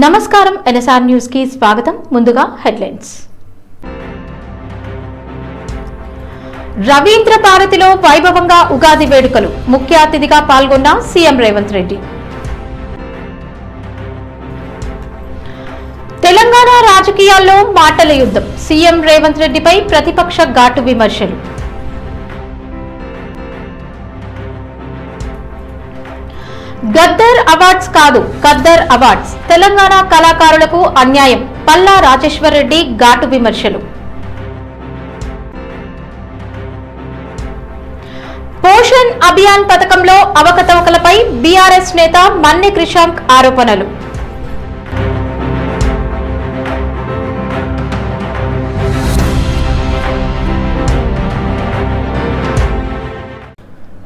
నమస్కారం NSR news కి స్వాగతం. ముందుగా హెడ్లైన్స్. రవీంద్ర భారతిలో వైభవంగా ఉగాది వేడుకలు, ముఖ్య అతిథిగా పాల్గొన్న సీఎం రేవంత్ రెడ్డి. తెలంగాణ రాజకీయాల్లో మాటల యుద్ధం, సీఎం రేవంత్ రెడ్డిపై ప్రతిపక్ష ఘాటు విమర్శలు. గద్దర్ అవార్డ్స్ కాదు, ఖద్దర్ అవార్డ్స్, తెలంగాణ కళాకారులకు అన్యాయం, పల్లా రాజేశ్వర్ రెడ్డి ఘాటు విమర్శలు. పోషణ్ అభియాన్ పథకంలో అవకతవకలపై బీఆర్ఎస్ నేత మన్నె క్రిషాంక్ ఆరోపణలు.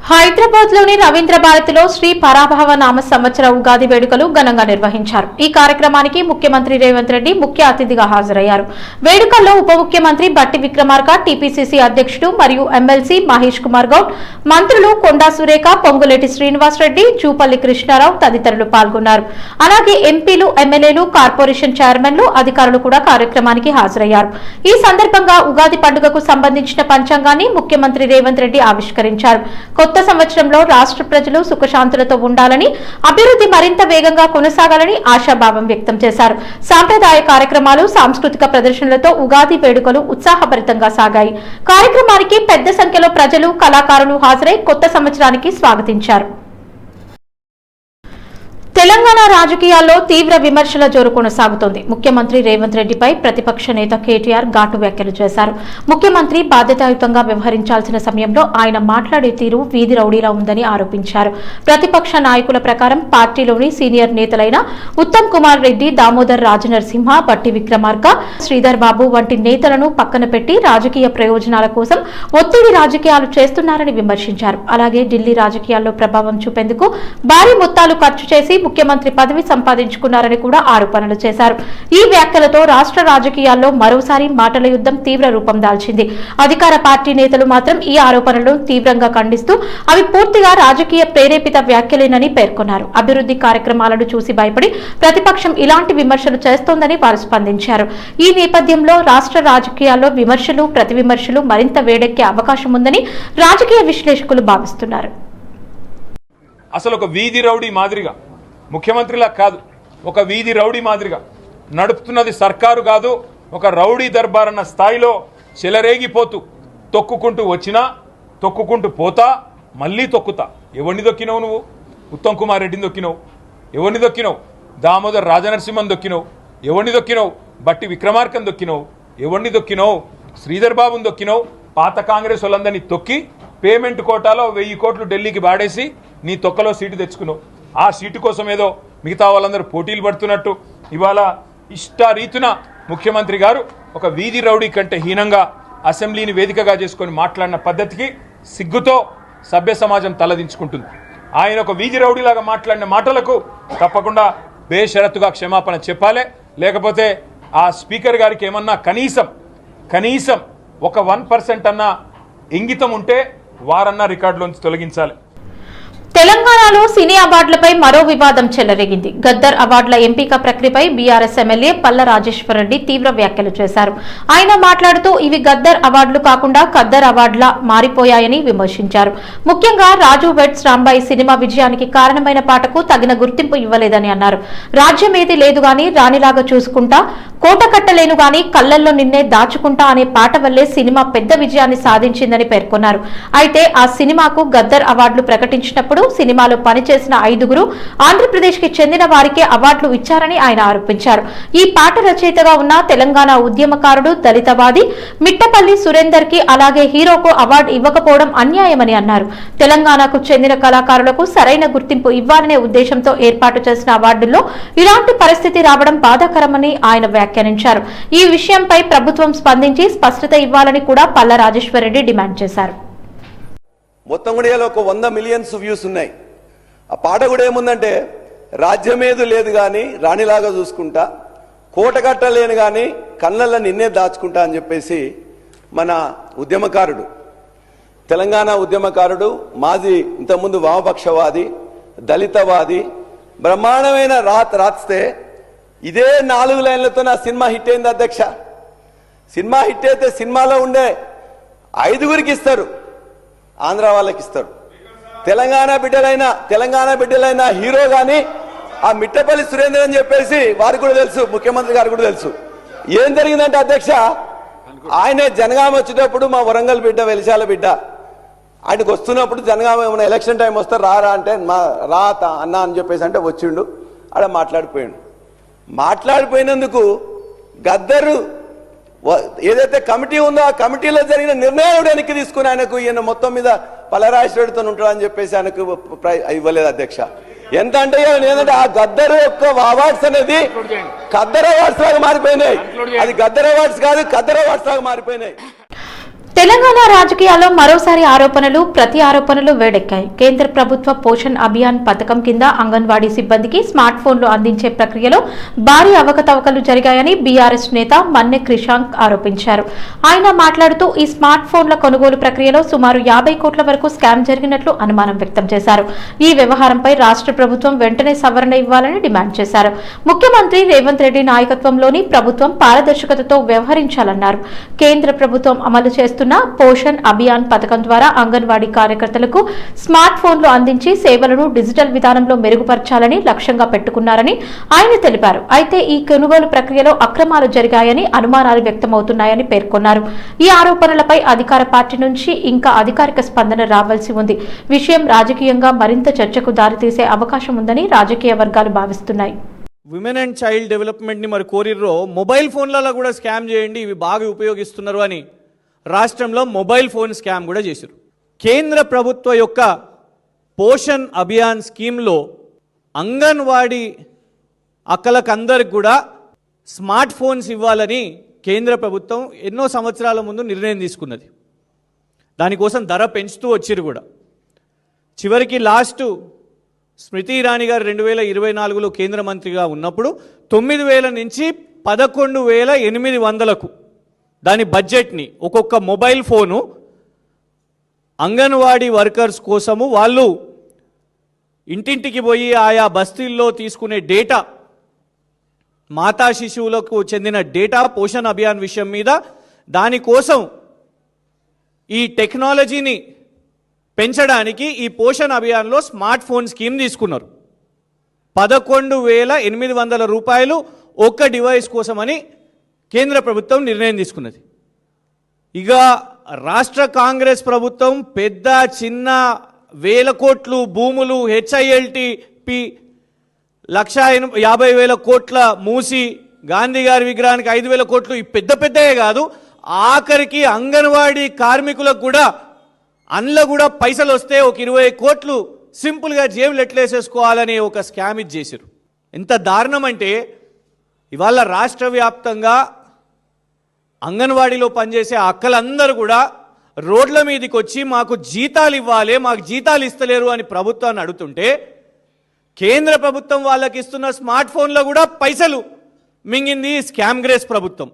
హైదరాబాద్ లోని రవీంద్ర భారతిలో శ్రీ పరాభవ నామ సంవత్సర ఉగాది వేడుకలు ఘనంగా నిర్వహించారు. ఈ కార్యక్రమానికి ముఖ్యమంత్రి రేవంత్ రెడ్డి ముఖ్య అతిథిగా హాజరయ్యారు. వేడుకల్లో ఉప ముఖ్యమంత్రి బట్టి విక్రమార్క, టీపీసీసీ అధ్యక్షుడు మరియు ఎమ్మెల్సీ మహేష్ కుమార్ గౌడ్, మంత్రులు కొండా సురేఖ, పొంగులేటి శ్రీనివాస్ రెడ్డి, జూపల్లి కృష్ణారావు తదితరులు పాల్గొన్నారు. అలాగే ఎంపీలు, ఎమ్మెల్యేలు, కార్పొరేషన్ చైర్మన్లు, అధికారులు కూడా కార్యక్రమానికి హాజరయ్యారు. ఈ సందర్భంగా ఉగాది పండుగకు సంబంధించిన పంచాంగాన్ని ముఖ్యమంత్రి రేవంత్ రెడ్డి ఆవిష్కరించారు. కొత్త సంవత్సరంలో రాష్ట్ర ప్రజలు సుఖశాంతులతో ఉండాలని, అభివృద్ధి మరింత వేగంగా కొనసాగాలని ఆశాభావం వ్యక్తం చేశారు. సాంప్రదాయ కార్యక్రమాలు, సాంస్కృతిక ప్రదర్శనలతో ఉగాది వేడుకలు ఉత్సాహభరితంగా సాగాయి. కార్యక్రమానికి పెద్ద సంఖ్యలో ప్రజలు, కళాకారులు హాజరై కొత్త సంవత్సరానికి స్వాగతించారు. తెలంగాణ రాజకీయాల్లో తీవ్ర విమర్శల జోరు కొనసాగుతోంది. ముఖ్యమంత్రి రేవంత్ రెడ్డిపై ప్రతిపక్ష నేత కేటీఆర్ ఘాటు వ్యాఖ్యలు చేశారు. ముఖ్యమంత్రి బాధ్యతాయుతంగా వ్యవహరించాల్సిన సమయంలో ఆయన మాట్లాడే తీరు వీధి రౌడీలా ఉందని ఆరోపించారు. ప్రతిపక్ష నాయకుల ప్రకారం పార్టీలోని సీనియర్ నేతలైన ఉత్తమ్ కుమార్ రెడ్డి, దామోదర్ రాజనరసింహ, బట్టి విక్రమార్క, శ్రీధర్ బాబు వంటి నేతలను పక్కన పెట్టి రాజకీయ ప్రయోజనాల కోసం ఒత్తిడి రాజకీయాలు చేస్తున్నారని విమర్శించారు. అలాగే ఢిల్లీ రాజకీయాల్లో ప్రభావం చూపేందుకు భారీ మొత్తాలు ఖర్చు చేసి ముఖ్యమంత్రి పదవి సంపాదించుకున్నారని కూడా ఆరోపణలు చేశారు. ఈ వ్యాఖ్యలతో రాష్ట్ర రాజకీయాల్లో మరోసారి మాటల యుద్ధం తీవ్ర రూపం దాల్చింది. అధికార పార్టీ నేతలు మాత్రం ఈ ఆరోపణలను తీవ్రంగా ఖండిస్తూ అవి పూర్తిగా రాజకీయ ప్రేరేపిత వ్యాఖ్యలేనని పేర్కొన్నారు. అభివృద్ధి కార్యక్రమాలను చూసి భయపడి ప్రతిపక్షం ఇలాంటి విమర్శలు చేస్తోందని వారు స్పందించారు. ఈ నేపథ్యంలో రాష్ట్ర రాజకీయాల్లో విమర్శలు, ప్రతి విమర్శలు మరింత వేడెక్కే అవకాశం ఉందని రాజకీయ విశ్లేషకులు భావిస్తున్నారు. అసలు ఒక వీధి రౌడీ మాదిరిగా, ముఖ్యమంత్రిలా కాదు, ఒక వీధి రౌడీ మాదిరిగా నడుపుతున్నది సర్కారు కాదు, ఒక రౌడీ దర్బార్ అన్న స్థాయిలో చెలరేగిపోతూ తొక్కుకుంటూ వచ్చినా, తొక్కుకుంటూ పోతా, మళ్ళీ తొక్కుతా. ఎవరిని దొక్కినవు నువ్వు? ఉత్తమ్ కుమార్ రెడ్డిని దొక్కినవు. ఎవరిని దొక్కినవు? దామోదర్ రాజనరసింహన్ దొక్కినవు. ఎవరిని దొక్కినవు? బట్టి విక్రమార్కన్ దొక్కినవు. ఎవరిని దొక్కినవు? శ్రీధర్ బాబుని దొక్కినవు. పాత కాంగ్రెస్ వాళ్ళందరినీ తొక్కి పేమెంట్ కోటాలో 1000 కోట్లు ఢిల్లీకి బాడేసి నీ తొక్కలో సీటు తెచ్చుకున్నావు. ఆ సీటు కోసం ఏదో మిగతా వాళ్ళందరూ పోటీలు పడుతున్నట్టు ఇవాళ ఇష్టారీతున ముఖ్యమంత్రి గారు ఒక వీధి రౌడీ కంటే హీనంగా అసెంబ్లీని వేదికగా చేసుకొని మాట్లాడిన పద్ధతికి సిగ్గుతో సభ్య సమాజం తలదించుకుంటుంది. ఆయన ఒక వీధి రౌడీలాగా మాట్లాడిన మాటలకు తప్పకుండా బేషరతుగా క్షమాపణ చెప్పాలి. లేకపోతే ఆ స్పీకర్ గారికి ఏమన్నా కనీసం ఒక 1% అన్న ఇంగితం ఉంటే వారన్నా రికార్డులోంచి తొలగించాలి. తెలంగాణలో సినీ అవార్డులపై మరో వివాదం చెలరేగింది. గద్దర్ అవార్డుల ఎంపిక ప్రక్రియపై బీఆర్ఎస్ ఎమ్మెల్యే పల్లా రాజేశ్వర్ రెడ్డి తీవ్ర వ్యాఖ్యలు చేశారు. ఆయన మాట్లాడుతూ ఇవి గద్దర్ అవార్డులు కాకుండా ఖద్దర్ అవార్డులా మారిపోయాయని విమర్శించారు. ముఖ్యంగా రాజు వెడ్స్ రాంబాయి సినిమా విజయానికి కారణమైన పాటకు తగిన గుర్తింపు ఇవ్వలేదని అన్నారు. రాజ్యమేది లేదు గాని రాణిలాగా చూసుకుంటా, కోట కట్టలేను గాని కళ్లల్లో నిన్నే దాచుకుంటా అనే పాట వల్లే సినిమా పెద్ద విజయాన్ని సాధించిందని పేర్కొన్నారు. అయితే ఆ సినిమాకు గద్దర్ అవార్డులు ప్రకటించినప్పుడు సినిమాలో పనిచేసిన 5గురు ఆంధ్రప్రదేశ్ కి చెందిన వారికే అవార్డులు ఇచ్చారని ఆయన ఆరోపించారు. ఈ పాట రచయితగా ఉన్న తెలంగాణ ఉద్యమకారుడు, దళితవాది మిట్టపల్లి సురేందర్ కి అలాగే హీరోకు అవార్డు ఇవ్వకపోవడం అన్యాయమని అన్నారు. తెలంగాణకు చెందిన కళాకారులకు సరైన గుర్తింపు ఇవ్వాలనే ఉద్దేశంతో ఏర్పాటు చేసిన అవార్డుల్లో ఇలాంటి పరిస్థితి రావడం బాధాకరమని ఆయన వ్యాఖ్యానించారు. ఈ విషయంపై ప్రభుత్వం స్పందించి స్పష్టత ఇవ్వాలని కూడా పల్లా రాజేశ్వర్ రెడ్డి డిమాండ్ చేశారు. మొత్తం కూడా ఒక 100 మిలియన్స్ వ్యూస్ ఉన్నాయి. ఆ పాట కూడా ఏముందంటే, రాజ్యమేదు లేదు గాని రాణిలాగా చూసుకుంటా, కోట కట్టలేను గాని కళ్ళల్లో నిన్నే దాచుకుంటా అని చెప్పేసి మన ఉద్యమకారుడు, తెలంగాణ ఉద్యమకారుడు, మాజీ ఇంతకుముందు వామపక్షవాది, దళితవాది బ్రహ్మాండమైన రాస్తే ఇదే 4 లైన్లతో నా సినిమా హిట్ అయింది అధ్యక్ష. సినిమా హిట్ అయితే సినిమాలో ఉండే 5గురికి ఇస్తారు, ఆంధ్ర వాళ్ళకి ఇస్తారు. తెలంగాణ బిడ్డలైన హీరో గాని ఆ మిట్టపల్లి సురేందర్ అని చెప్పేసి వారికి కూడా తెలుసు, ముఖ్యమంత్రి గారికి కూడా తెలుసు. ఏం జరిగిందంటే అధ్యక్ష, ఆయన జనగామ వచ్చేటప్పుడు మా వరంగల్ బిడ్డ, వెలిశాల బిడ్డ, ఆయనకు వస్తున్నప్పుడు జనగామ ఏమైనా ఎలక్షన్ టైం వస్తే రారా అంటే రా అన్నా అని చెప్పేసి అంటే వచ్చిండు. ఆడ మాట్లాడిపోయినందుకు గద్దరు ఏదైతే కమిటీ ఉందో ఆ కమిటీలో జరిగిన నిర్ణయం వెనక్కి తీసుకుని ఆయనకు ఈయన మొత్తం మీద పలరాజేశ్వరితో ఉంటాడని చెప్పేసి ఆయనకు ఇవ్వలేదు అధ్యక్ష. ఎంత అంటే ఏంటంటే ఆ గద్దరు యొక్క అవార్డ్స్ అనేది ఖద్దర్ అవార్డ్స్ లాగా మారిపోయినాయి. అది గద్దర్ అవార్డ్స్ కాదు, ఖద్దర్ అవార్డ్స్ లాగా మారిపోయినాయి. తెలంగాణ రాజకీయాల్లో మరోసారి ఆరోపణలు ప్రతి ఆరోపణలు వేడెక్కాయి. కేంద్ర ప్రభుత్వ పోషణ్ అభియాన్ పథకం కింద అంగన్వాడీ సిబ్బందికి స్మార్ట్ ఫోన్లు అందించే ప్రక్రియలో భారీ అవకతవకలు జరిగాయని బీఆర్ఎస్ నేత మన్నె క్రిషాంక్ ఆరోపించారు. ఆయన మాట్లాడుతూ ఈ స్మార్ట్ ఫోన్ల కొనుగోలు ప్రక్రియలో సుమారు 50 కోట్ల వరకు స్కామ్ జరిగినట్లు అనుమానం వ్యక్తం చేశారు. ఈ వ్యవహారంపై రాష్ట్ర ప్రభుత్వం వెంటనే సవరణ ఇవ్వాలని డిమాండ్ చేశారు. ముఖ్యమంత్రి రేవంత్ రెడ్డి నాయకత్వంలోని ప్రభుత్వం పారదర్శకతతో వ్యవహరించాలన్నారు. కేంద్ర ప్రభుత్వం అమలు చేస్తున్న పోషణ్ అభియాన్ పథకం ద్వారా అంగన్వాడీ కార్యకర్తలకు స్మార్ట్ ఫోన్లు అందించి సేవలను డిజిటల్ విధానంలో మెరుగుపరచాలని లక్ష్యంగా పెట్టుకున్నారని ఆయన తెలిపారు. అయితే ఈ కొనుగోలు ప్రక్రియలో అక్రమాలు జరిగాయని అనుమానాలు వ్యక్తమవుతున్నాయని పేర్కొన్నారు. ఈ ఆరోపణలపై అధికార పార్టీ నుంచి ఇంకా అధికారిక స్పందన రావాల్సి ఉంది. విషయం రాజకీయంగా మరింత చర్చకు దారితీసే అవకాశం ఉందని రాజకీయ వర్గాలు భావిస్తున్నాయి. విమెన్ అండ్ చైల్డ్ డెవలప్మెంట్ని మరి కోరిర్రో మొబైల్ ఫోన్లలో కూడా స్కామ్ చేయండి, ఇవి బాగా ఉపయోగిస్తున్నారు అని రాష్ట్రంలో మొబైల్ ఫోన్ స్కామ్ కూడా చేశారు. కేంద్ర ప్రభుత్వ యొక్క పోషణ్ అభియాన్ స్కీమ్లో అంగన్వాడీ అక్కలకందరికి కూడా స్మార్ట్ ఫోన్స్ ఇవ్వాలని కేంద్ర ప్రభుత్వం ఎన్నో సంవత్సరాల ముందు నిర్ణయం తీసుకున్నది. దానికోసం ధర పెంచుతూ వచ్చిరు కూడా. చివరికి స్మృతి ఇరానీ గారు 2024లో కేంద్ర మంత్రిగా ఉన్నప్పుడు 9,000 నుంచి 11,800కు దాని బడ్జెట్ని ఒక్కొక్క మొబైల్ ఫోను అంగన్వాడీ వర్కర్స్ కోసము వాళ్ళు ఇంటింటికి పోయి ఆయా బస్తీల్లో తీసుకునే డేటా, మాతా శిశువులకు చెందిన డేటా పోషణ్ అభియాన్ విషయం మీద దానికోసం ఈ టెక్నాలజీని పెంచడానికి ఈ పోషణ్ అభియాన్లో స్మార్ట్ ఫోన్ స్కీమ్ తీసుకున్నారు. 11,800 రూపాయలు ఒక్క డివైస్ కోసమని కేంద్ర ప్రభుత్వం నిర్ణయం తీసుకున్నది. ఇక రాష్ట్ర కాంగ్రెస్ ప్రభుత్వం పెద్ద చిన్న 1,000 కోట్లు భూములు, HILTP 1,50,000 కోట్ల మూసి, గాంధీ గారి విగ్రహానికి 5,000 కోట్లు, ఈ పెద్దవే కాదు, ఆఖరికి అంగన్వాడీ కార్మికులకు కూడా అందులో కూడా పైసలు వస్తే ఒక 20 కోట్లు సింపుల్గా జేబులు ఎట్లేసేసుకోవాలని ఒక స్కామ్ చేశారు. ఎంత దారుణం అంటే ఇవాళ రాష్ట్ర వ్యాప్తంగా అంగన్వాడీలో పనిచేసే అక్కలందరూ కూడా రోడ్ల మీదకి వచ్చి మాకు జీతాలు ఇవ్వాలి, మాకు జీతాలు ఇస్తలేరు అని ప్రభుత్వాన్ని అడుగుతుంటే కేంద్ర ప్రభుత్వం వాళ్ళకి ఇస్తున్న స్మార్ట్ ఫోన్లో కూడా పైసలు మింగింది స్కామ్ గ్రేస్ ప్రభుత్వం.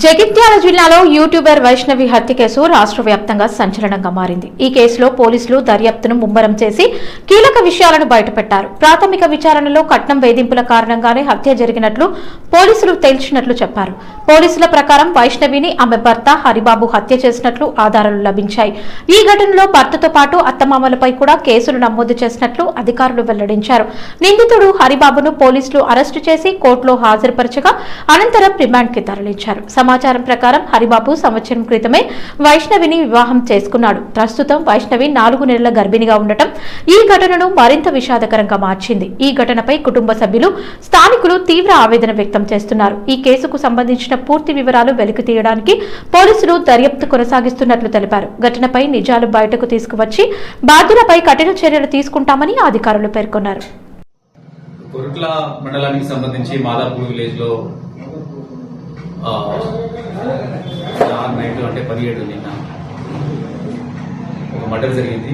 జగిత్యాల జిల్లాలో యూట్యూబర్ వైష్ణవి హత్య కేసు రాష్ట్ర వ్యాప్తంగా సంచలనంగా మారింది. ఈ కేసులో పోలీసులు దర్యాప్తును ముమ్మరం చేసి కీలక విషయాలను బయటపెట్టారు. ప్రాథమిక విచారణలో కట్నం వేధింపుల కారణంగానే హత్య జరిగినట్లు పోలీసులు తేల్చినట్లు చెప్పారు. పోలీసుల ప్రకారం వైష్ణవిని ఆమె భర్త హరిబాబు హత్య చేసినట్లు ఆధారాలు లభించాయి. ఈ ఘటనలో భర్తతో పాటు అత్తమామలపై కూడా కేసులు నమోదు చేసినట్లు అధికారులు వెల్లడించారు. నిందితుడు హరిబాబును పోలీసులు అరెస్టు చేసి కోర్టులో హాజరుపరచగా అనంతరం రిమాండ్కి తరలించారు. సమాచారం ప్రకారం హరిబాబు సంవత్సరం క్రితమే వైష్ణవిని వివాహం చేసుకున్నాడు. ప్రస్తుతం వైష్ణవి 4 నెలల గర్భిణిగా ఉండటం ఈ ఘటనను మరింత విషాదకరంగా మార్చింది. ఈ ఘటనపై కుటుంబ సభ్యులు, స్థానికులు తీవ్ర ఆవేదన వ్యక్తం చేస్తున్నారు. ఈ కేసుకు సంబంధించిన పూర్తి వివరాలు వెలికి తీయడానికి పోలీసులు దర్యాప్తు కొనసాగిస్తున్నట్లు తెలిపారు. ఘటనపై నిజాలు బయటకు తీసుకువచ్చి బాధ్యులపై కఠిన చర్యలు తీసుకుంటామని అధికారులు పేర్కొన్నారు. కొరుట్ల మండలానికి సంబంధించి మాదాపూర్ విలేజ్ లో నైట్ అంటే 17 నిన్న ఒక మర్డర్ జరిగింది.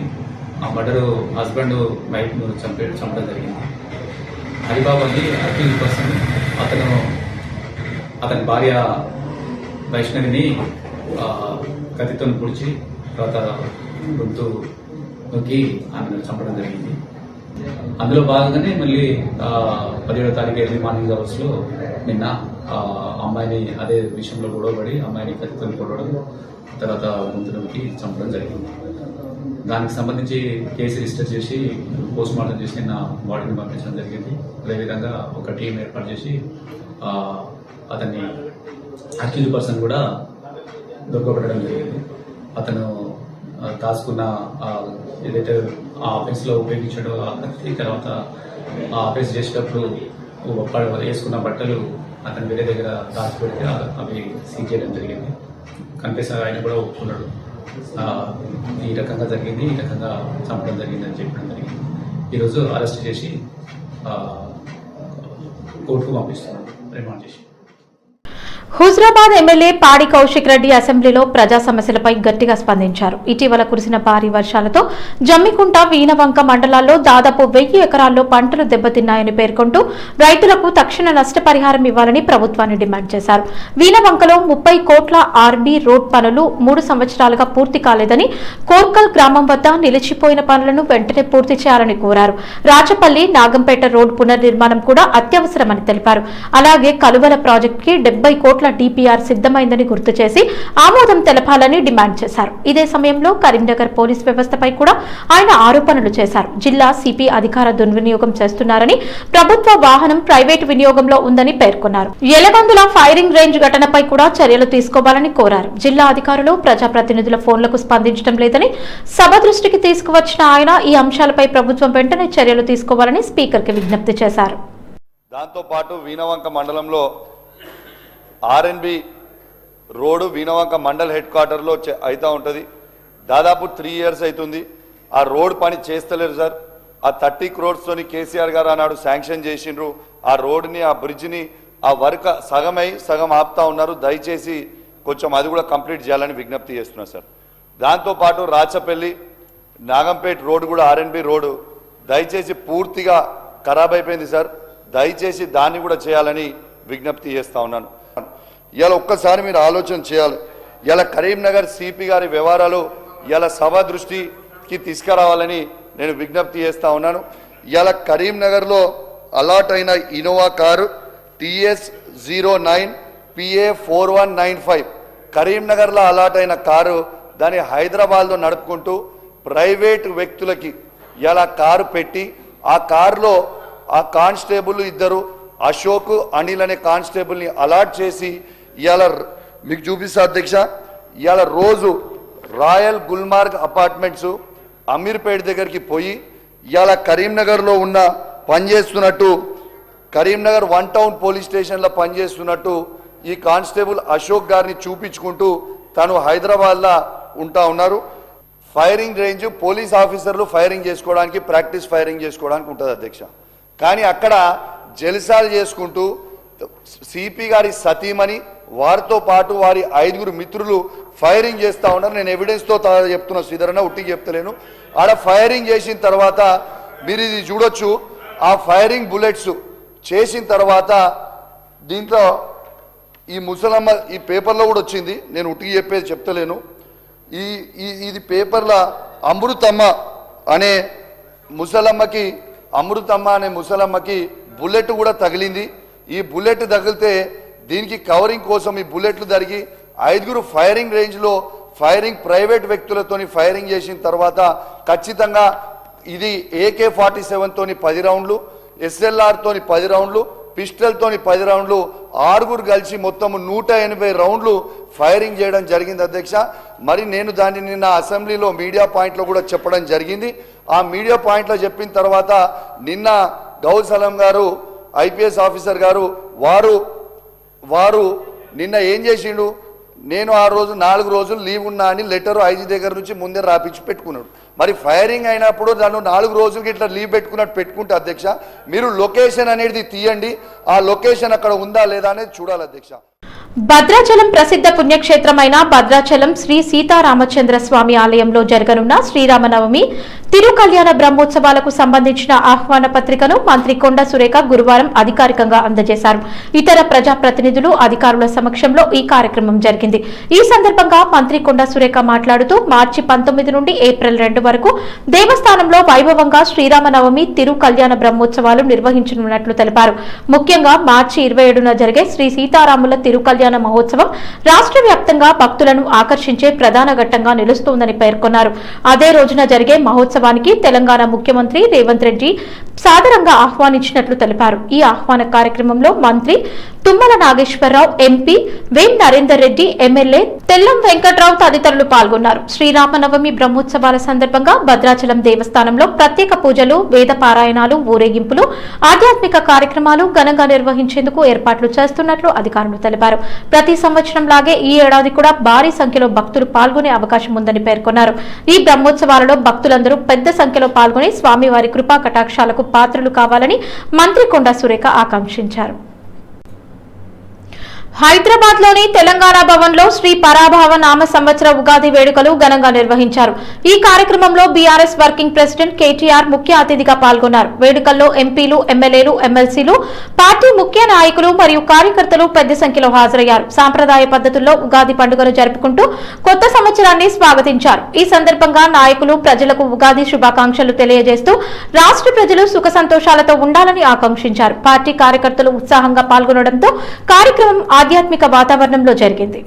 ఆ మర్డర్ హస్బెండ్ వైఫ్ ను చంపడం జరిగింది. హరిబాబు అని అక్యూజ్ పర్సన్, అతని భార్య వైష్ణవిని కత్తితో పొడిచి తర్వాత గొంతు నొక్కి ఆమెను చంపడం జరిగింది. అందులో భాగంగానే మళ్ళీ 17వ తారీఖు ఎర్లీ మార్నింగ్ అవర్స్ లో నిన్న అమ్మాయిని అదే విషయంలో గొడవపడి అమ్మాయిని కత్తితో కొట్టడం, తర్వాత గొంతులోకి చంపడం జరిగింది. దానికి సంబంధించి కేసు రిజిస్టర్ చేసి పోస్ట్ మార్టం చేసి నిన్న బాడీని పంపించడం జరిగింది. అదేవిధంగా ఒక టీం ఏర్పాటు చేసి అతన్ని అక్యూజ్ పర్సన్ కూడా దొరకబడడం జరిగింది. అతను దాచుకున్న ఏదైతే ఆ ఆఫీస్లో ఉపయోగించాడో ఆ కత్తి, తర్వాత ఆ ఆఫీస్ చేసేటప్పుడు వేసుకున్న బట్టలు అతను వేరే దగ్గర దాచిపెడితే అవి సీజ్ చేయడం జరిగింది. కనిపిస్తారు, ఆయన కూడా ఒప్పుకున్నాడు ఈ రకంగా జరిగింది, ఈ రకంగా చంపడం జరిగింది అని చెప్పడం జరిగింది. ఈరోజు అరెస్ట్ చేసి కోర్టుకు పంపిస్తున్నాడు రిమాండ్ చేసి. హుజరాబాద్ ఎమ్మెల్యే పాడి కౌశిక్ రెడ్డి అసెంబ్లీలో ప్రజా సమస్యలపై గట్టిగా స్పందించారు. ఇటీవల కురిసిన భారీ వర్షాలతో జమ్మికుంట, వీణవంక మండలాల్లో దాదాపు 1000 ఎకరాల్లో పంటలు దెబ్బతిన్నాయని పేర్కొంటూ రైతులకు తక్షణ నష్టపరిహారం ఇవ్వాలని ప్రభుత్వాన్ని డిమాండ్ చేశారు. వీణవంకలో 30 కోట్ల ఆర్బీ రోడ్ పనులు 3 సంవత్సరాలుగా పూర్తి కాలేదని, కోర్కల్ గ్రామం వద్ద నిలిచిపోయిన పనులను వెంటనే పూర్తి చేయాలని కోరారు. రాచపల్లి, నాగంపేట రోడ్ పునర్నిర్మాణం కూడా అత్యవసరమని తెలిపారు. అలాగే కలువల ప్రాజెక్టుకి 70 కోట్ల డిపిఆర్ సిద్ధమైందని గుర్తు చేసి ఆమోదం తెలపాలని డిమాండ్ చేశారు. ఇదే సమయంలో కరీంనగర్ పోలీస్ వ్యవస్థపై కూడా ఆయన ఆరోపణలు చేశారు. జిల్లా సిపి అధికార దుర్వినియోగం చేస్తున్నారని, ప్రభుత్వ వాహనం ప్రైవేటు వినియోగంలో ఉందని పేర్కొన్నారు. ఎలగందుల ఫైరింగ్ రేంజ్ ఘటనపై కూడా చర్యలు తీసుకోవాలని కోరారు. జిల్లా అధికారులు ప్రజాప్రతినిధుల ఫోన్లకు స్పందించడం లేదని సభ దృష్టికి తీసుకువచ్చిన ఆయన ఈ అంశాలపై ప్రభుత్వం వెంటనే చర్యలు తీసుకోవాలని స్పీకర్కి విజ్ఞప్తి చేశారు. దాంతోపాటు వీణవంక మండలంలో R N B road Veenavanka mandal head క్వార్టర్లో అవుతూ ఉంటుంది. దాదాపు 3 years అవుతుంది. ఆ రోడ్ పని చేస్తలేరు సార్. ఆ 30 crores తోని కేసీఆర్ గారు అన్నాడు శాంక్షన్ చేసిండ్రు. ఆ రోడ్ని, ఆ బ్రిడ్జ్ని, ఆ వర్క్ సగం ఆపుతా ఉన్నారు. దయచేసి కొంచెం అది కూడా కంప్లీట్ చేయాలని విజ్ఞప్తి చేస్తున్నా సార్. దాంతోపాటు రాచపల్లి, నాగంపేట రోడ్డు కూడా ఆర్ఎన్బి రోడ్డు దయచేసి పూర్తిగా ఖరాబ్ అయిపోయింది సార్. దయచేసి దాన్ని కూడా చేయాలని విజ్ఞప్తి చేస్తా ఉన్నాను. ఇలా ఒక్కసారి మీరు ఆలోచన చేయాలి. ఇలా కరీంనగర్ సిపి గారి వ్యవహారాలు ఇలా సభ దృష్టికి తీసుకురావాలని నేను విజ్ఞప్తి చేస్తా ఉన్నాను. ఇలా కరీంనగర్లో అలాట్ అయిన ఇన్నోవా కారు TS09 PA 4195 కరీంనగర్లో అలాట్ అయిన కారు దాన్ని హైదరాబాద్లో నడుపుకుంటూ ప్రైవేటు వ్యక్తులకి ఇలా కారు పెట్టి ఆ కారులో ఆ కానిస్టేబుల్ 2 అశోక్, అనిల్ అనే కానిస్టేబుల్ని అలాట్ చేసి ఇవాళ మీకు చూపిస్తా అధ్యక్ష. ఇవాళ రోజు రాయల్ గుల్మార్గ్ అపార్ట్మెంట్స్ అమీర్పేట దగ్గరికి పోయి ఇవాళ కరీంనగర్లో ఉన్న పనిచేస్తున్నట్టు, కరీంనగర్ 1 టౌన్ పోలీస్ స్టేషన్లో పనిచేస్తున్నట్టు ఈ కానిస్టేబుల్ అశోక్ గారిని చూపించుకుంటూ తను హైదరాబాద్లో ఉంటా ఉన్నారు. ఫైరింగ్ రేంజ్ పోలీస్ ఆఫీసర్లు ఫైరింగ్ చేసుకోవడానికి, ప్రాక్టీస్ ఫైరింగ్ చేసుకోవడానికి ఉంటుంది అధ్యక్ష. కానీ అక్కడ జల్సాలు చేసుకుంటూ సిపి గారి సతీమణి వారితో పాటు వారి 5 మిత్రులు ఫైరింగ్ చేస్తూ ఉన్నారు. నేను ఎవిడెన్స్తో చెప్తున్నా, శ్రీధరన్న ఉట్టికి చెప్తలేను. ఆడ ఫైరింగ్ చేసిన తర్వాత మీరు ఇది చూడొచ్చు. ఆ ఫైరింగ్ బుల్లెట్స్ చేసిన తర్వాత దీంట్లో ఈ ముసలమ్మ, ఈ పేపర్లో కూడా వచ్చింది, నేను ఉట్టికి చెప్పేది చెప్తలేను. ఇది పేపర్లో అమృతమ్మ అనే ముసలమ్మకి బుల్లెట్ కూడా తగిలింది. ఈ బుల్లెట్ తగిలితే దీనికి కవరింగ్ కోసం ఈ బుల్లెట్లు జరిగి 5 ఫైరింగ్ రేంజ్లో ఫైరింగ్ ప్రైవేట్ వ్యక్తులతోని ఫైరింగ్ చేసిన తర్వాత ఖచ్చితంగా ఇది AK-47 తోని 10 రౌండ్లు, SLR తోని 10 రౌండ్లు, పిస్టల్ తోని 10 రౌండ్లు, 6 కలిసి మొత్తం 180 రౌండ్లు ఫైరింగ్ చేయడం జరిగింది అధ్యక్ష. మరి నేను దాన్ని నిన్న అసెంబ్లీలో మీడియా పాయింట్లో కూడా చెప్పడం జరిగింది. ఆ మీడియా పాయింట్లో చెప్పిన తర్వాత నిన్న గౌల్ సలాం గారు, IPS ఆఫీసర్ గారు, వారు నిన్న ఏం చేసిండు, నేను ఆ రోజు 4 రోజులు లీవ్ ఉన్నా అని లెటర్ IG దగ్గర నుంచి ముందే రాపించి పెట్టుకున్నాడు. మరి ఫైరింగ్ అయినప్పుడు దాన్ని 4 రోజులకి ఇట్లా లీవ్ పెట్టుకుంటే అధ్యక్ష మీరు లొకేషన్ అనేది తీయండి. ఆ లొకేషన్ అక్కడ ఉందా లేదా అనేది చూడాలి అధ్యక్ష. భద్రాచలం ప్రసిద్ధ పుణ్యక్షేత్రమైన భద్రాచలం శ్రీ సీతారామచంద్ర స్వామి ఆలయంలో జరగనున్న శ్రీరామనవమి తిరు కళ్యాణ బ్రహ్మోత్సవాలకు సంబంధించిన ఆహ్వాన పత్రికను మంత్రి కొండ సురేఖ గురువారం అధికారికంగా అందజేశారు. ఇతర ప్రజాప్రతినిధులు, అధికారుల సమక్షంలో ఈ కార్యక్రమం జరిగింది. ఈ సందర్భంగా మంత్రి కొండ సురేఖ మాట్లాడుతూ మార్చి 19 నుండి ఏప్రిల్ 2 వరకు దేవస్థానంలో వైభవంగా శ్రీరామనవమి తిరు కళ్యాణ బ్రహ్మోత్సవాలు నిర్వహించనున్నట్లు తెలిపారు. ముఖ్యంగా మార్చి 27న జరిగే శ్రీ సీతారాముల తిరు కళ్యాణ మహోత్సవం రాష్ట్ర వ్యాప్తంగా భక్తులను ఆకర్షించే ప్రధాన ఘట్టంగా నిలుస్తోందని పేర్కొన్నారు. అదే రోజున జరిగే మహోత్సవానికి తెలంగాణ ముఖ్యమంత్రి రేవంత్ రెడ్డి సాదరంగా ఆహ్వానించినట్లు తెలిపారు. ఈ ఆహ్వాన కార్యక్రమంలో మంత్రి తుమ్మల నాగేశ్వరరావు, ఎంపీ వేం నరేందర్ రెడ్డి, ఎమ్మెల్యే తెల్లం వెంకట్రావు తదితరులు పాల్గొన్నారు. శ్రీరామనవమి బ్రహ్మోత్సవాల సందర్భంగా భద్రాచలం దేవస్థానంలో ప్రత్యేక పూజలు, వేద పారాయణాలు, ఊరేగింపులు, ఆధ్యాత్మిక కార్యక్రమాలు ఘనంగా నిర్వహించేందుకు ఏర్పాట్లు చేస్తున్నట్లు అధికారులు తెలిపారు. ప్రతి సంవత్సరం లాగే ఈ ఏడాది కూడా భారీ సంఖ్యలో భక్తులు పాల్గొనే అవకాశం ఉందని పేర్కొన్నారు. ఈ బ్రహ్మోత్సవాలలో భక్తులందరూ పెద్ద సంఖ్యలో పాల్గొని స్వామివారి కృపా కటాక్షాలకు పాత్రలు కావాలని మంత్రి కొండ సురేఖ ఆకాంక్షించారు. హైదరాబాద్ లోని తెలంగాణ భవన్ లో శ్రీ పరాభవ నామ సంవత్సర ఉగాది వేడుకలు ఘనంగా నిర్వహించారు. ఈ కార్యక్రమంలో బీఆర్ఎస్ వర్కింగ్ ప్రెసిడెంట్ కేటీఆర్ ముఖ్య అతిథిగా పాల్గొన్నారు. వేడుకల్లో ఎంపీలు, ఎమ్మెల్యేలు, ఎమ్మెల్సీలు, పార్టీ ముఖ్య నాయకులు మరియు కార్యకర్తలు పెద్ద సంఖ్యలో హాజరయ్యారు. సాంప్రదాయ పద్ధతుల్లో ఉగాది పండుగను జరుపుకుంటూ కొత్త సంవత్సరాన్ని స్వాగతించారు. ఈ సందర్భంగా నాయకులు ప్రజలకు ఉగాది శుభాకాంక్షలు తెలియజేస్తూ రాష్ట్ర ప్రజలు సుఖ సంతోషాలతో ఉండాలని ఆకాంక్షించారు. పార్టీ కార్యకర్తలు ఉత్సాహంగా పాల్గొనడంతో కార్యక్రమం ఆధ్యాత్మిక వాతావరణంలో జరిగింది.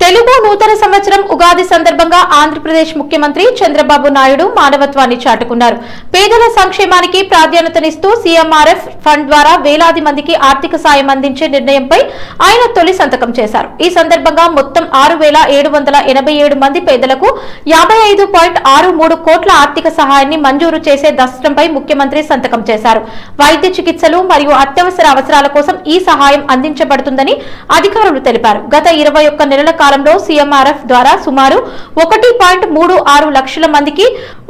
తెలుగు నూతన సంవత్సరం ఉగాది సందర్భంగా ఆంధ్రప్రదేశ్ ముఖ్యమంత్రి చంద్రబాబు నాయుడు మానవత్వాన్ని చాటుకున్నారు. పేదల సంక్షేమానికి ప్రాధాన్యతనిస్తూ సీఎంఆర్ఎఫ్ ఫండ్ ద్వారా వేలాది మందికి ఆర్థిక సాయం అందించే నిర్ణయంపై ఆయన తొలి సంతకం చేశారు. ఈ సందర్భంగా మొత్తం 6,787 మంది పేదలకు 55.63 కోట్ల ఆర్థిక సహాయాన్ని మంజూరు చేసే దస్త్రంపై ముఖ్యమంత్రి సంతకం చేశారు. వైద్య చికిత్సలు మరియు అత్యవసర అవసరాల కోసం ఈ సహాయం అందించబడుతుందని అధికారులు తెలిపారు. గత 21 నెలల కాలంలో సీఎంఆర్ఎఫ్ ద్వారా సుమారు 1.36 లక్షల మందికి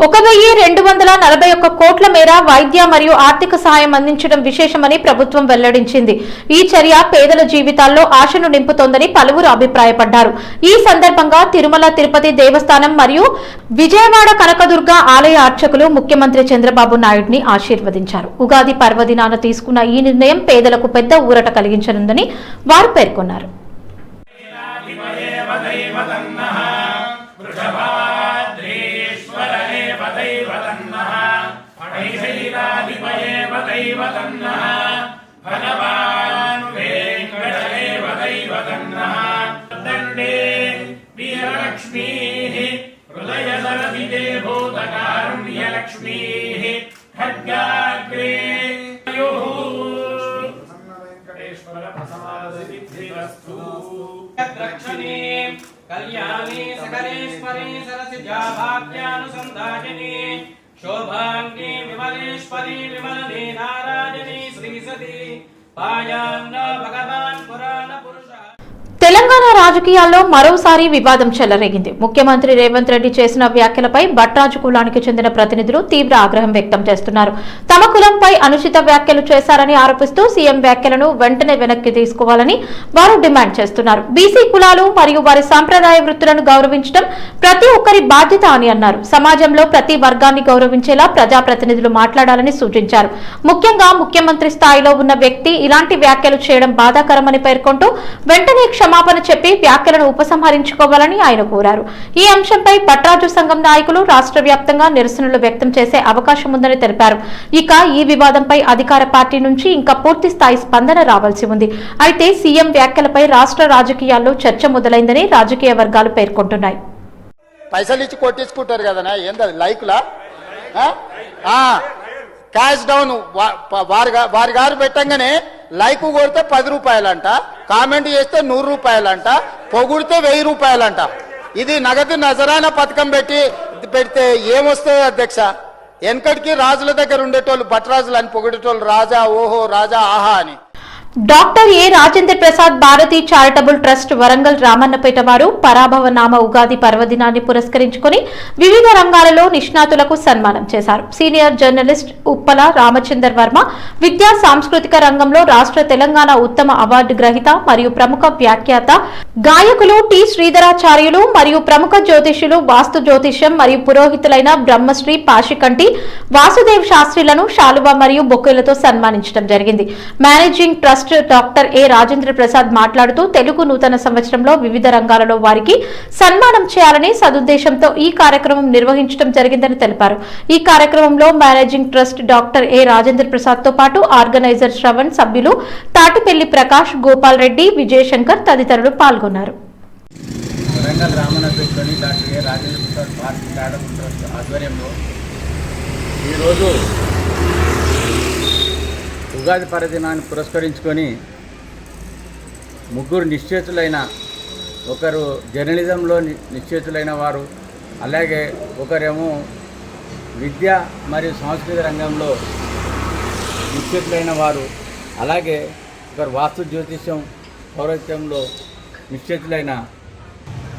1,241 కోట్ల మేర వైద్య మరియు ఆర్థిక సహాయం అందించడం విశేషమని ప్రభుత్వం వెల్లడించింది. ఈ చర్య పేదల జీవితాల్లో ఆశను నింపుతోందని పలువురు అభిప్రాయపడ్డారు. ఈ సందర్భంగా తిరుమల తిరుపతి దేవస్థానం మరియు విజయవాడ కనకదుర్గ ఆలయ అర్చకులు ముఖ్యమంత్రి చంద్రబాబు నాయుడిని ఆశీర్వదించారు. ఉగాది పర్వదినాన తీసుకున్న ఈ నిర్ణయం పేదలకు పెద్ద ఊరట కలిగించనుందని వారు పేర్కొన్నారు. कल्याणी सकलेश्वरी सरसिजा भाग्यानुसंधायिनी शोभांगी विमलेश्वरी विमलने नारायणी श्री सती पायान्न भगवान पुराण पुरुष. తెలంగాణ రాజకీయాల్లో మరోసారి వివాదం చెలరేగింది. ముఖ్యమంత్రి రేవంత్ రెడ్డి చేసిన వ్యాఖ్యలపై భట్రాజు కులానికి చెందిన ప్రతినిధులు తీవ్ర ఆగ్రహం వ్యక్తం చేస్తున్నారు. తమ కులంపై అనుచిత వ్యాఖ్యలు చేశారని ఆరోపిస్తూ సీఎం వ్యాఖ్యలను వెంటనే వెనక్కి తీసుకోవాలని వారు డిమాండ్ చేస్తున్నారు. బీసీ కులాలు మరియు వారి సాంప్రదాయ వృత్తులను గౌరవించడం ప్రతి ఒక్కరి బాధ్యత అని అన్నారు. సమాజంలో ప్రతి వర్గాన్ని గౌరవించేలా ప్రజాప్రతినిధులు మాట్లాడాలని సూచించారు. ముఖ్యంగా ముఖ్యమంత్రి స్థాయిలో ఉన్న వ్యక్తి ఇలాంటి వ్యాఖ్యలు చేయడం బాధాకరమని పేర్కొంటూ వెంటనే క్షమాపణ చెప్పి వ్యాఖ్యలను ఉపసంహరించుకోవాలని ఆయన కోరారు. ఈ అంశంపై భట్రాజు సంఘం నాయకులు రాష్ట్ర వ్యాప్తంగా నిరసనలు వ్యక్తం చేసే అవకాశం ఉందని తెలిపారు. ఇక ఈ వివాదంపై అధికార పార్టీ నుంచి ఇంకా పూర్తి స్థాయి స్పందన రావాల్సి ఉంది. అయితే సీఎం వ్యాఖ్యలపై రాష్ట్ర రాజకీయాల్లో చర్చ మొదలైందని రాజకీయ వర్గాలు పేర్కొంటున్నాయి. పైసలు ఇచ్చి కొట్టించుకుంటారు కదా, ఏంది లైకులా క్యాష్ డౌన్ వారి గారు పెట్టంగానే లైక్ కొడితే 10 రూపాయలంట, కామెంట్ చేస్తే 100 రూపాయలంట, పొగుడితే 1000 రూపాయలంట. ఇది నగదు నజరానా పథకం పెడితే ఏమొస్తుంది అధ్యక్ష? వెనకటికి రాజుల దగ్గర ఉండేటోళ్ళు భట్రాజులు అని పొగిడేటోళ్ళు రాజా ఓహో రాజా ఆహా అని. Doctor A Rajendra Prasad Bharathi charitable trust Warangal Ramannapeta వారు పరాభవ నామ ఉగాది పర్వదినాన్ని పురస్కరించుకుని వివిధ రంగాలలో నిష్ణాతులకు సన్మానం చేశారు. సీనియర్ జర్నలిస్ట్ ఉప్పల రామచందర్ వర్మ విద్యా సాంస్కృతిక రంగంలో రాష్ట్ర తెలంగాణ ఉత్తమ అవార్డు గ్రహీత మరియు ప్రముఖ వ్యాఖ్యాత గాయకులు టి శ్రీధరాచార్యులు మరియు ప్రముఖ జ్యోతిష్యులు వాస్తు జ్యోతిష్యం మరియు పురోహితులైన బ్రహ్మశ్రీ పాషికంటి వాసుదేవ్ శాస్త్రిలను శాలువా మరియు బొకేలతో సన్మానించడం జరిగింది. Managing trust doctor A Rajendra Prasad మాట్లాడుతూ తెలుగు నూతన సంవత్సరంలో వివిధ రంగాలలో వారికి సన్మానం చేయాలని సదుద్దేశంతో ఈ కార్యక్రమం నిర్వహించడం జరిగిందని తెలిపారు. ఈ కార్యక్రమంలో managing trust doctor A Rajendra Prasad తో పాటు ఆర్గనైజర్ శ్రవణ్, సభ్యులు తాటిపల్లి ప్రకాష్, గోపాల్ రెడ్డి, విజయశంకర్ తదితరులు పాల్గొన్నారు. వరంగల్ రామనగర్లోని doctor A Rajendra Prasad party charitable trust ఆధ్వర్యంలో ఈరోజు ఉగాది పర్వదినాన్ని పురస్కరించుకొని ముగ్గురు నిశ్చేతులైన, ఒకరు జర్నలిజంలో నిశ్చేతులైన వారు, అలాగే ఒకరేమో విద్య మరియు సాంస్కృతిక రంగంలో నిశ్చేతులైన వారు, అలాగే ఒకరు వాస్తు జ్యోతిష్యం పౌరత్యంలో నిశ్చేతులైన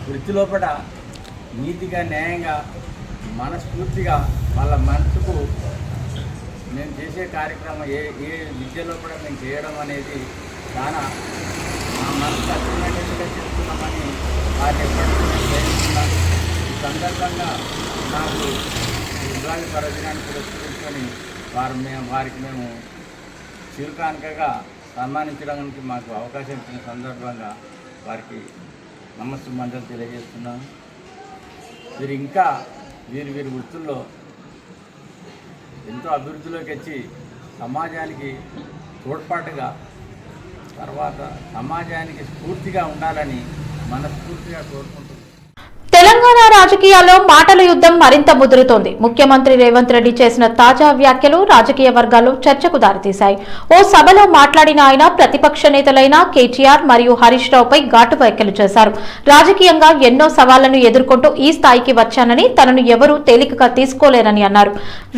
వృత్తి లోపల నీతిగా, న్యాయంగా, మనస్ఫూర్తిగా వాళ్ళ మనసుకు మేము చేసే కార్యక్రమం ఏ విద్య లోపల మేము చేయడం అనేది చాలా మా మనసు అర్థమైనట్టుగా చేస్తున్నామని వారిని ఎప్పటికీ నేను ప్రేమిస్తున్నాను. ఈ సందర్భంగా నాకు ఉగాది పర్వదినాన్ని పురస్కరించుకొని వారికి మేము చిరుకానుకగా సన్మానించడానికి మాకు అవకాశం ఇచ్చిన సందర్భంగా వారికి నమస్సుమంజలు తెలియజేస్తున్నాను. వీరు ఇంకా వీరి వృత్తుల్లో ఎంతో అభివృద్ధిలోకి వచ్చి సమాజానికి తోడ్పాటుగా, తర్వాత సమాజానికి స్ఫూర్తిగా ఉండాలని మనస్ఫూర్తిగా కోరుకుంటున్నాను. తెలంగాణ రాజకీయాల్లో మాటల యుద్ధం మరింత ముదురుతోంది. ముఖ్యమంత్రి రేవంత్ రెడ్డి చేసిన తాజా వ్యాఖ్యలు రాజకీయ వర్గాల్లో చర్చకు దారితీశాయి. ఓ సభలో మాట్లాడిన ఆయన ప్రతిపక్ష నేతలైన కేటీఆర్ మరియు హరీష్ రావుపై ఘాటు వ్యాఖ్యలు చేశారు. రాజకీయంగా ఎన్నో సవాళ్లను ఎదుర్కొంటూ ఈ స్థాయికి వచ్చానని, తనను ఎవరూ తేలికగా తీసుకోలేరని అన్నారు.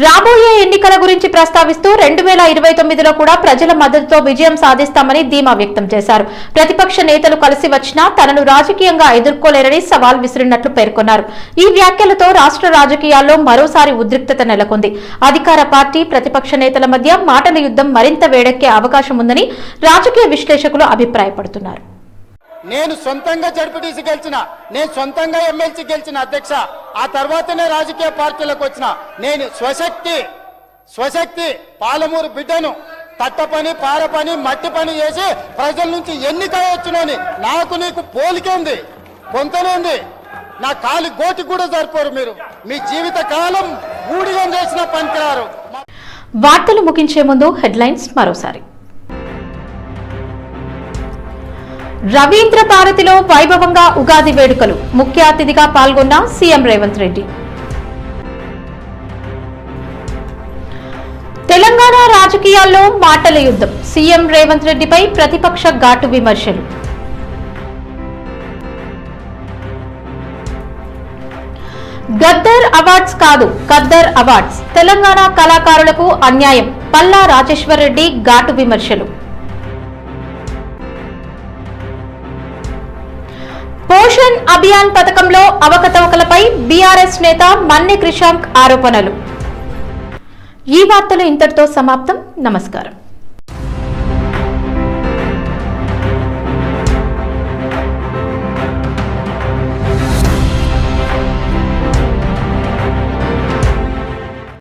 రాబోయే ఎన్నికల గురించి ప్రస్తావిస్తూ 2029లో కూడా ప్రజల మద్దతుతో విజయం సాధిస్తామని ధీమా వ్యక్తం చేశారు. ప్రతిపక్ష నేతలు కలిసి వచ్చినా తనను రాజకీయంగా ఎదుర్కోలేరని సవాల్ విసిరినట్లు పేర్కొన్నారు. ఈ వ్యాఖ్యలతో రాష్ట్ర రాజకీయాల్లో మరోసారి ఉద్రిక్తత నెలకొంది. అధికార పార్టీ, ప్రతిపక్ష నేతల మధ్య మాటల యుద్ధం మరింత వేడెక్కే అవకాశం ఉందని రాజకీయ విశ్లేషకులు అభిప్రాయపడుతున్నారు. నేను సొంతంగా జడ్పీటీసీ గెలిచిన, నేను సొంతంగా ఎమ్మెల్సీ గెలిచిన అధ్యక్ష, ఆ తర్వాతనే రాజకీయ పార్టీలకు వచ్చిన నేను స్వశక్తి పాలమూరు బిడ్డను. తట్ట పని, పార పని, మట్టి పని చేసి ప్రజల నుంచి ఎన్నిక వచ్చినని నాకు నీకు పోలికే ఉంది, పొంతనే ఉంది. నా కాలి గోటి కూడా సరిపోరు. మీరు మీ జీవిత కాలం ఊడిగం చేసిన పనికిరారు. వార్తలు ముగించే ముందు హెడ్లైన్స్ మరోసారి. రవీంద్ర భారతిలో వైభవంగా ఉగాది వేడుకలు, ముఖ్య అతిథిగా పాల్గొన్న సీఎం రేవంత్ రెడ్డి. తెలంగాణ రాజకీయాల్లో మాటల యుద్ధం, సీఎం రేవంత్ రెడ్డిపై ప్రతిపక్ష ఘాటు విమర్శలు. గద్దర్ అవార్డ్స్ కాదు, ఖద్దర్ అవార్డ్స్, తెలంగాణ కళాకారులకు అన్యాయం, పల్లా రాజేశ్వర్ రెడ్డి ఘాటు విమర్శలు. పోషణ్ అభియాన్ పథకంలో అవకతవకలపై బీఆర్ఎస్ నేత మన్నె క్రిషాంక్ ఆరోపణలు. ఈ వార్తలు ఇంతటితో సమాప్తం. నమస్కారం.